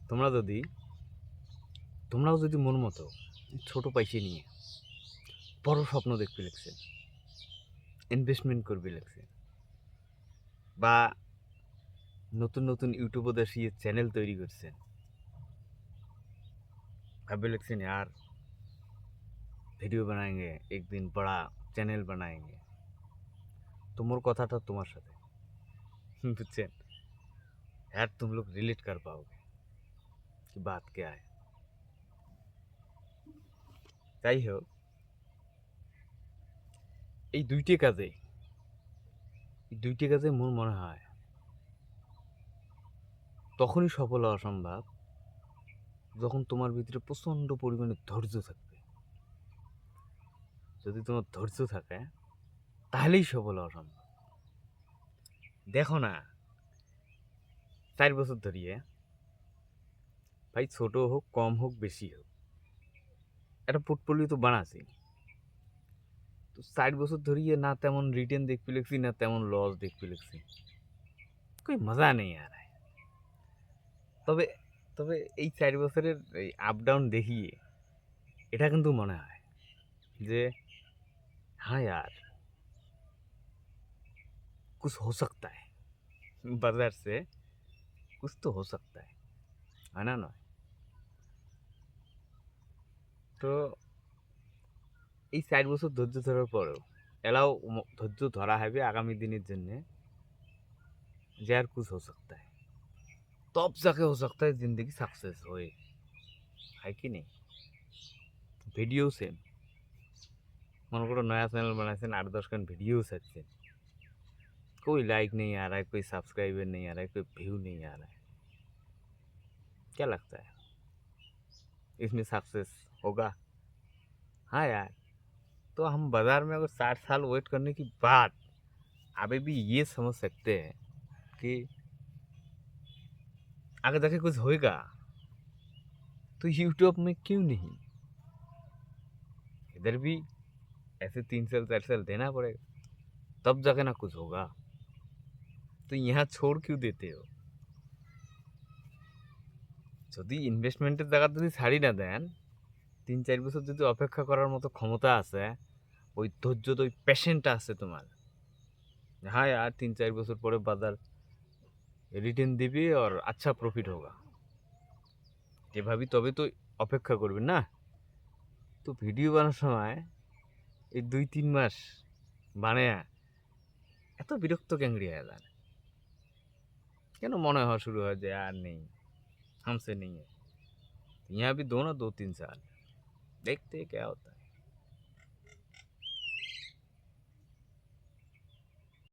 তোমরাও যদি মন মতো ছোট পয়সা নিয়ে বড় স্বপ্ন দেখতে লাগছেন, ইনভেস্টমেন্ট করবে লাগছেন, বা নতুন নতুন ইউটিউবে দেখিয়ে চ্যানেল তৈরি করছেন, ভাববে लगছেন यार वीडियो बनाएंगे, एक दिन बड़ा चैनल बनाएंगे, तो मोर কথাটা তোমার সাথে, বুঝছেন? यार तुम लोग रिलेट कर पाओगे कि बात क्या है। তাই হোক, এই দুইটি কাজে মোর মনে হয় তখনই সফল হওয়া সম্ভব যখন তোমার ভিতরে প্রচণ্ড পরিমাণে ধৈর্য থাকবে। যদি তোমার ধৈর্য থাকে তাহলেই সফল হওয়া সম্ভব। দেখো না, 4 বছর ধরিয়ে, ভাই ছোট হোক, কম হোক, বেশি হোক, একটা পোর্টফোলিও তো বানাছি। তো 4 বছর ধরিয়ে না তেমন রিটার্ন দেখতে লিখছি, না তেমন লস দেখতে লিখছি, কই মজা নেই আর। তবে তবে এই 4 বছরের এই আপ ডাউন দেখিয়ে এটা কিন্তু মনে হয় যে हाँ यार कुछ हो सकता है, बाजार से कुछ तो हो सकता है ना? নয় তো এই 4 বছর ধৈর্য ধরার পরেও এলাও ধৈর্য ধরা হবে আগামী দিনের জন্য, যে আর कुछ हो सकता है, तब जाके हो सकता है जिंदगी सक्सेस होए, है कि नहीं? ভিডিও সেম, মনে করো নয়া চ্যানেল বানাইছেন, 8-10 খান ভিডিও ছাড়ছেন, कोई लाइक नहीं आ रहा है, कोई सब्सक्राइबर नहीं आ रहा है, कोई व्यू नहीं आ रहा है, क्या लगता है इसमें सक्सेस होगा? हाँ यार, तो हम बाजार में अगर 60 साल वेट करने की बाद अभी भी ये समझ सकते हैं कि आगे जाके कुछ होएगा, तो यूट्यूब में क्यों नहीं? इधर भी ऐसे 3 साल 4 साल देना पड़ेगा, तब जाके ना कुछ होगा। तो यहाँ छोड़ क्यों देते हो? যদি ইনভেস্টমেন্টের জায়গা যদি ছাড়ি না দেন, 3-4 বছর যদি অপেক্ষা করার মতো ক্ষমতা আছে, ওই ধৈর্য, ওই পেশেন্টটা আছে তোমার, हाँ यार 3-4 বছর পরে বাজার রিটার্ন দিবে আর আচ্ছা প্রফিট হোগা, এভাবেই তবে তো অপেক্ষা করবে না। তো ভিডিও বানানোর সময় এই 2-3 মাস বানায়া এত বিরক্ত ক্যাংড়ি হয়ে যান কেন? মনে হওয়া শুরু হয় যে আর নেই, हमसे नहीं है। यहाँ भी दो ना 2-3 साल, देखते हैं क्या होता है।